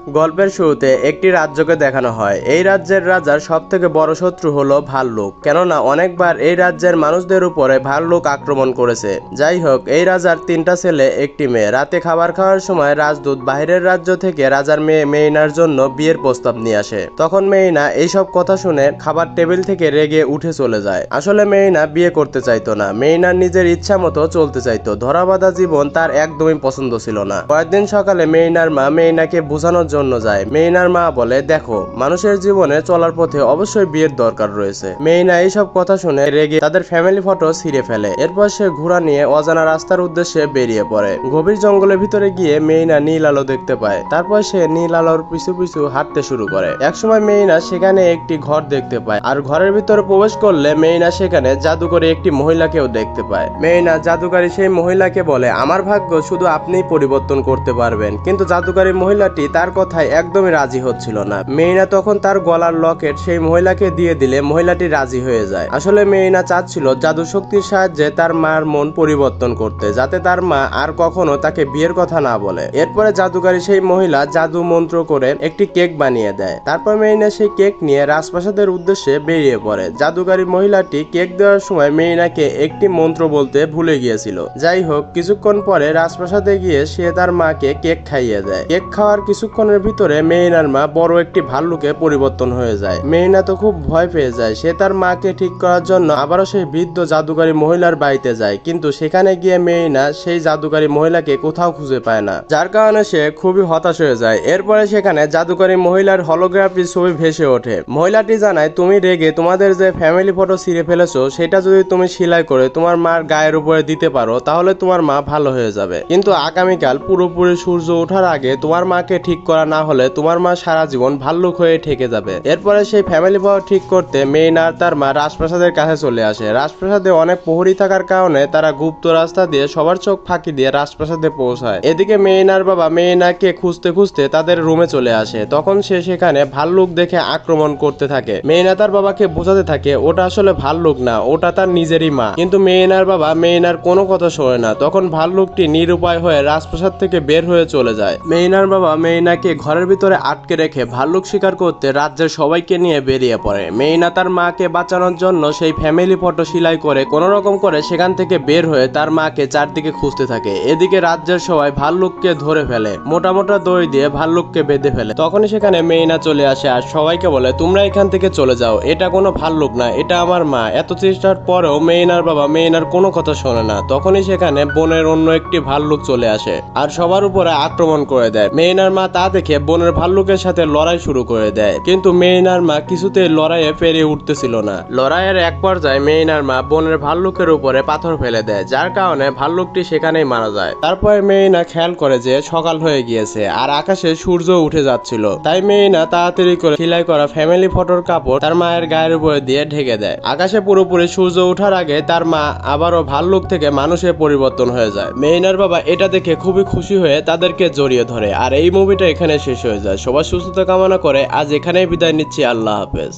গল্পের শুরুতে একটি রাজ্যকে দেখানো হয়। এই রাজ্যের রাজার সবথেকে বড় শত্রু হলো ভাল্লুক, কেননা অনেকবার এই রাজ্যের মানুষদের উপরে ভাল্লুক আক্রমণ করেছে। যাই হোক, এই রাজার 3টা ছেলে একটি মেয়ে। রাতে খাবার খাওয়ার সময় রাজদূত বাহিরের রাজ্য থেকে রাজার মেয়ে মেইনার জন্য বিয়ের প্রস্তাব নিয়ে আসে। তখন মেইনা এইসব কথা শুনে খাবার টেবিল থেকে রেগে উঠে চলে যায়। আসলে মেইনা বিয়ে করতে চাইতো না, মেইনার নিজের ইচ্ছা মতো চলতে চাইতো। ধরাবাঁধা জীবন তার একদমই পছন্দ ছিল না। পরেরদিন সকালে মেইনার মা মেইনাকে বোঝানোর জন্য যায়। মেইনার মা বলে, দেখো, মানুষের জীবনে চলার পথে অবশ্যই বিয়ের দরকার রয়েছে। মেইনা এইসব কথা শুনে রেগে তাদের ফ্যামিলি ফটো ছিঁড়ে ফেলে। এরপর সে ঘোড়া নিয়ে অজানা রাস্তার উদ্দেশ্যে বেরিয়ে পড়ে। গভীর জঙ্গলের ভিতরে গিয়ে মেইনা নীল আলো দেখতে পায়। তারপর সে নীল আলোর পিছু পিছু হাঁটতে শুরু করে। একসময় মেইনা সেখানে একটি ঘর দেখতে পায়, আর ঘরের ভিতরে প্রবেশ করলে মেইনা সেখানে জাদুকরী একটি মহিলাকেও দেখতে পায়। মেইনা জাদুকরী সেই মহিলাকে বলে, আমার ভাগ্য শুধু আপনিই পরিবর্তন করতে পারবেন। কিন্তু জাদুকরী মহিলাটি তার কথায় একদমই রাজি হচ্ছিল না। মেইনা তখন তার গলার লকেট সেই মহিলাকে দিয়ে দিলে মহিলাটি রাজি হয়ে যায়। আসলে মেইনা চাচ্ছিল জাদু শক্তির সাহায্যে তার মার মন পরিবর্তন করতে, যাতে তার মা আর কখনো তাকে বিয়ের কথা না বলে। এরপরে জাদুকরী সেই মহিলা জাদু মন্ত্র করে একটি কেক বানিয়ে দেয়। তারপর মেইনা সেই কেক নিয়ে রাজপ্রাসাদের উদ্দেশ্যে বেরিয়ে পড়ে। জাদুকরী মহিলাটি কেক দেওয়ার সময় মেইনাকে একটি মন্ত্র বলতে ভুলে গিয়েছিল। যাই হোক, কিছুক্ষণ পরে রাজপ্রাসাদে গিয়ে সে তার মাকে কেক খাইয়ে দেয়। কেক খাওয়ার কিছুক্ষণের ভিতরে মেইনার মা বড় একটি ভাল্লুকে পরিবর্তন হয়ে যায়। মেইনা তো খুব ভয় পেয়ে যায়। সে তার মাকে ঠিক করার জন্য আবারও সেই বৃদ্ধ জাদুকরী মহিলার বাড়িতে যায়, কিন্তু সেখানে গিয়ে মেইনা সেই জাদুকরী মহিলাকে কোথাও খুঁজে পায় না, যার কারণে সে খুবই হতাশ হয়ে যায়। এরপরে সেখানে জাদুকরী মহিলার হলোগ্রাফি ছবি ভেসে ওঠে। মহিলাটি জানায়, তুমি রেগে তোমাদের যে ফ্যামিলি ফটো ছিঁড়ে ফেলেছো, সেটা যদি তুমি সেলাই করে তোমার মার গায়ের উপরে দিতে পারো, তাহলে তোমার মা ভালো হয়ে যাবে। কিন্তু আগামীকাল পুরোপুরি সূর্য ওঠার আগে তোমার মাকে ঠিক করা না হলে তোমার মা সারা জীবন ভাল্লুক হয়ে থেকে যাবে। এরপরে সেই ফ্যামিলি ফটো ঠিক করতে মেইনা আর তার মা রাজপ্রাসাদের কাছে চলে আসে। রাজপ্রাসাদে অনেক প্রহরী থাকার কারণে তারা গুপ্ত রাস্তা দিয়ে সবার চোখ ফাঁকি দিয়ে রাজপ্রাসাদে পৌঁছায়। এদিকে মেইনার বাবা মেইনাকে খুঁজতে খুঁজতে তাদের রুমে চলে আসে। তখন সে সেখানে ভাল্লুক দেখে আক্রমণ করতে থাকে। মেইনা তার বাবাকে বোঝাতে থাকে ওটা আসলে ভাল্লুক না, ওটা তার নিজেরই মা। কিন্তু মেইনার বাবা মেইনার কোনো কথা শোনে না। তখন ভাল্লুকটি নিরুপায় হয়ে রাজপ্রাসাদ থেকে বের হয়ে চলে যায়। মেইনার বাবা মেইনাকে ঘরের ভিতরে আটকে রেখে ভাল্লুক শিকার করতে রাজ্যের সবাইকে নিয়ে বেরিয়ে পড়ে। মেইনা তার মাকে বাঁচানোর জন্য সেই ফ্যামিলি ফটো সেলাই করে কোন রকম করে সেখান থেকে বের হয়ে তার মাকে চারদিকে খুঁজতে থাকে। এদিকে রাজ্যের সবাই ভাল্লুককে ধরে ফেলে, মোটা মোটা দড়ি দিয়ে ভাল্লুককে বেঁধে ফেলে। তখনই সেখানে মেইনা চলে আসে আর সবাইকে বলে, তোমরা এখান থেকে চলে যাও, এটা কোনো ভাল্লুক না, এটা আমার মা। এত চেষ্টার পরেও মেইনার বাবা মেইনার কোনো কথা শোনে না। তখনই সেখানে বনের অন্য একটি ভাল্লুক চলে আসে আর সবার উপরে আক্রমণ করে দেয়। মেইনার মা তা দেখে বনের ভাল্লুকের সাথে লড়াই শুরু করে দেয়, কিন্তু মেইনার মা কিছুতেই লড়াইয়ে পেরিয়ে উঠতেছিল না। লড়াইয়ের এক পর্যায়ে মেইনার মা বনের ভাল্লুকের উপরে পাথর ফেলে দেয়, যার কারণে ভাল্লুকটি সেখানেই মারা যায়। তারপরে মেইনা খেয়াল করে যে সকাল হয়ে গিয়েছে আর আকাশে সূর্য উঠে যাচ্ছিল। তাই মেইনা তাড়াতাড়ি করে সেলাই করা ফ্যামিলি ফটোর কাপড় তার মায়ের গায়ের উপরে দিয়ে ঢেকে দেয়। আকাশে পুরোপুরি সূর্য ওঠার আগে তার মা আবারও ভাল্লুক থেকে মানুষে পরিবর্তন হয়ে যায়। মেইনার বাবা এটা দেখে খুবই খুশি হয়ে তাদেরকে জড়িয়ে ধরে। আর এই মুভিটা এখানে শেষ হয়ে যায়। সবার সুস্থতা কামনা করে আজ এখানেই বিদায় নিচ্ছি। আল্লাহ হাফেজ।